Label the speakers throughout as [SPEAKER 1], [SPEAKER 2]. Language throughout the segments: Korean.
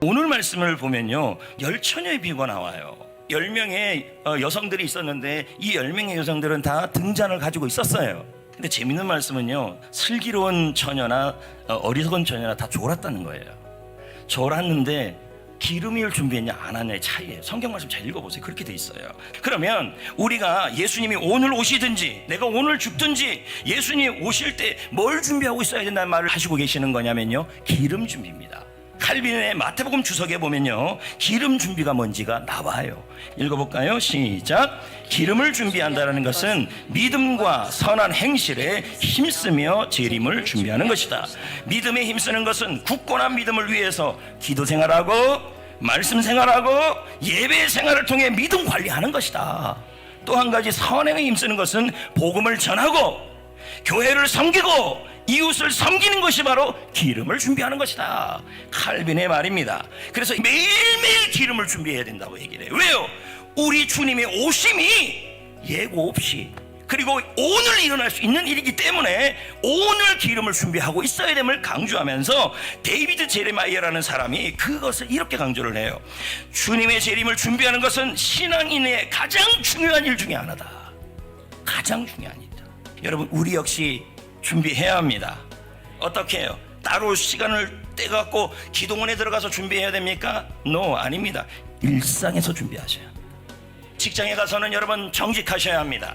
[SPEAKER 1] 오늘 말씀을 보면요, 10처녀의 비유가 나와요. 10명의 여성들이 있었는데 이 10명의 여성들은 다 등잔을 가지고 있었어요. 근데 재밌는 말씀은요, 슬기로운 처녀나 어리석은 처녀나 다 졸았다는 거예요. 졸았는데 기름을 준비했냐 안 하냐의 차이예요. 성경 말씀 잘 읽어보세요. 그렇게 돼 있어요. 그러면 우리가 예수님이 오늘 오시든지 내가 오늘 죽든지 예수님 오실 때 뭘 준비하고 있어야 된다는 말을 하시고 계시는 거냐면요, 기름 준비입니다. 칼빈의 마태복음 주석에 보면요, 기름 준비가 뭔지가 나와요. 읽어볼까요? 시작. 기름을 준비한다는 것은 믿음과 선한 행실에 힘쓰며 재림을 준비하는 것이다. 믿음에 힘쓰는 것은 굳건한 믿음을 위해서 기도 생활하고 말씀 생활하고 예배 생활을 통해 믿음 관리하는 것이다. 또 한 가지 선행에 힘쓰는 것은 복음을 전하고 교회를 섬기고 이웃을 섬기는 것이 바로 기름을 준비하는 것이다. 칼빈의 말입니다. 그래서 매일매일 기름을 준비해야 된다고 얘기를 해요. 왜요? 우리 주님의 오심이 예고 없이, 그리고 오늘 일어날 수 있는 일이기 때문에 오늘 기름을 준비하고 있어야 됨을 강조하면서 데이비드 제레마이어라는 사람이 그것을 이렇게 강조를 해요. 주님의 재림을 준비하는 것은 신앙인의 가장 중요한 일 중에 하나다. 가장 중요한 일이다. 여러분, 우리 역시 준비해야 합니다. 어떻게 해요? 따로 시간을 떼갖고 기도원에 들어가서 준비해야 됩니까? No, 아닙니다. 일상에서 준비하셔야 합니다. 직장에 가서는 여러분 정직하셔야 합니다.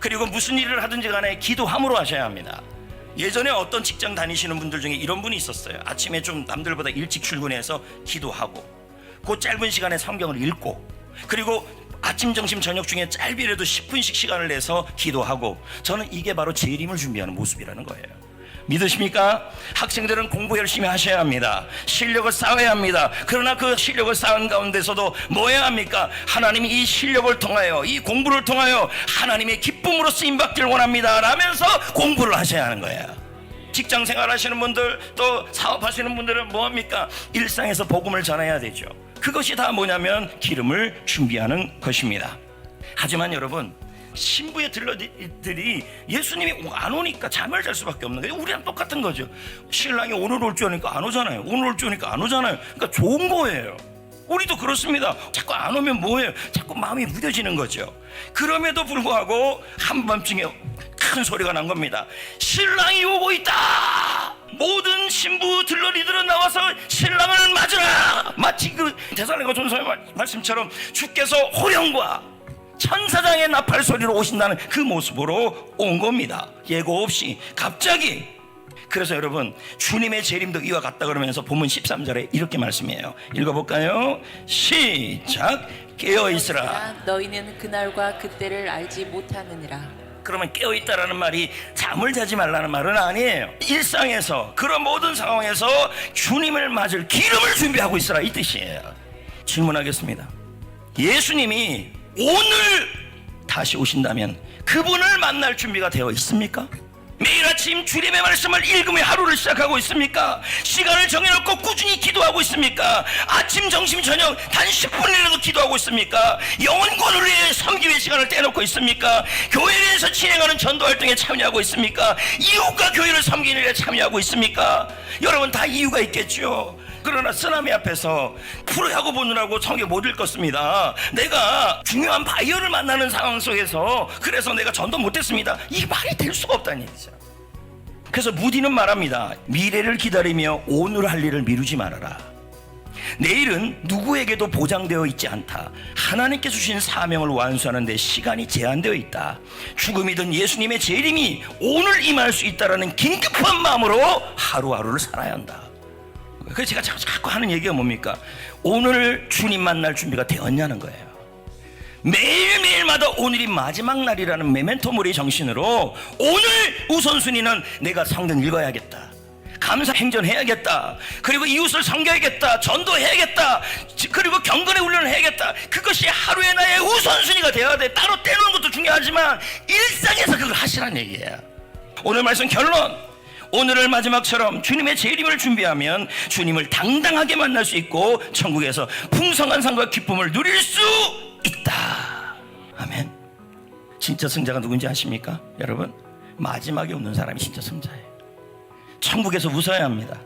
[SPEAKER 1] 그리고 무슨 일을 하든지 간에 기도함으로 하셔야 합니다. 예전에 어떤 직장 다니시는 분들 중에 이런 분이 있었어요. 아침에 좀 남들보다 일찍 출근해서 기도하고 그 짧은 시간에 성경을 읽고, 그리고 아침, 점심, 저녁 중에 짧게라도 10분씩 시간을 내서 기도하고, 저는 이게 바로 재림을 준비하는 모습이라는 거예요. 믿으십니까? 학생들은 공부 열심히 하셔야 합니다. 실력을 쌓아야 합니다. 그러나 그 실력을 쌓은 가운데서도 뭐 해야 합니까? 하나님이 이 실력을 통하여, 이 공부를 통하여 하나님의 기쁨으로 쓰임받기를 원합니다 라면서 공부를 하셔야 하는 거예요. 직장 생활 하시는 분들, 또 사업하시는 분들은 뭐합니까? 일상에서 복음을 전해야 되죠. 그것이 다 뭐냐면 기름을 준비하는 것입니다. 하지만 여러분, 신부의 들러들이 예수님이 안 오니까 잠을 잘 수밖에 없는 거예요. 우리랑 똑같은 거죠. 신랑이 오늘 올 줄 아니까 안 오잖아요. 오늘 올 줄 아니까 안 오잖아요. 그러니까 좋은 거예요. 우리도 그렇습니다. 자꾸 안 오면 뭐예요? 자꾸 마음이 무뎌지는 거죠. 그럼에도 불구하고 한밤중에 큰 소리가 난 겁니다. 신랑이 오고 있다. 모든 신부 들러리들은 나와서 신랑을 맞으라. 마치 그 데살로니가 전서의 말씀처럼 주께서 호령과 천사장의 나팔 소리로 오신다는 그 모습으로 온 겁니다. 예고 없이 갑자기. 그래서 여러분, 주님의 재림도 이와 같다 그러면서 본문 13절에 이렇게 말씀해요. 읽어볼까요? 시작. 깨어있으라.
[SPEAKER 2] 너희는 그날과 그때를 알지 못하느니라.
[SPEAKER 1] 그러면 깨어있다라는 말이 잠을 자지 말라는 말은 아니에요. 일상에서, 그런 모든 상황에서 주님을 맞을 기름을 준비하고 있으라, 이 뜻이에요. 질문하겠습니다. 예수님이 오늘 다시 오신다면 그분을 만날 준비가 되어 있습니까? 매일 아침 주님의 말씀을 읽으며 하루를 시작하고 있습니까? 시간을 정해놓고 꾸준히 기도하고 있습니까? 아침, 점심, 저녁 단 10분이라도 기도하고 있습니까? 영혼권을 위해 섬기의 시간을 떼놓고 있습니까? 교회에서 진행하는 전도활동에 참여하고 있습니까? 이웃과 교회를 섬기는 일에 참여하고 있습니까? 여러분, 다 이유가 있겠죠. 그러나 쓰나미 앞에서 프로야구 보느라고 성경 못 읽었습니다. 내가 중요한 바이어를 만나는 상황 속에서 그래서 내가 전도 못했습니다. 이게 말이 될 수가 없다는 얘기죠. 그래서 무디는 말합니다. 미래를 기다리며 오늘 할 일을 미루지 말아라. 내일은 누구에게도 보장되어 있지 않다. 하나님께서 주신 사명을 완수하는 데 시간이 제한되어 있다. 죽음이든 예수님의 재림이 오늘 임할 수 있다는 긴급한 마음으로 하루하루를 살아야 한다. 그래서 제가 자꾸 하는 얘기가 뭡니까? 오늘 주님 만날 준비가 되었냐는 거예요. 매일매일마다 오늘이 마지막 날이라는 메멘토모리 정신으로 오늘 우선순위는 내가 성경 읽어야겠다, 감사 행전해야겠다, 그리고 이웃을 섬겨야겠다, 전도해야겠다, 그리고 경건의 훈련을 해야겠다. 그것이 하루의 나의 우선순위가 되어야 돼. 따로 떼놓은 것도 중요하지만 일상에서 그걸 하시라는 얘기예요. 오늘 말씀 결론, 오늘을 마지막처럼 주님의 재림을 준비하면 주님을 당당하게 만날 수 있고 천국에서 풍성한 상과 기쁨을 누릴 수 있다. 아멘. 진짜 승자가 누군지 아십니까? 여러분, 마지막에 오는 사람이 진짜 승자예요. 천국에서 웃어야 합니다.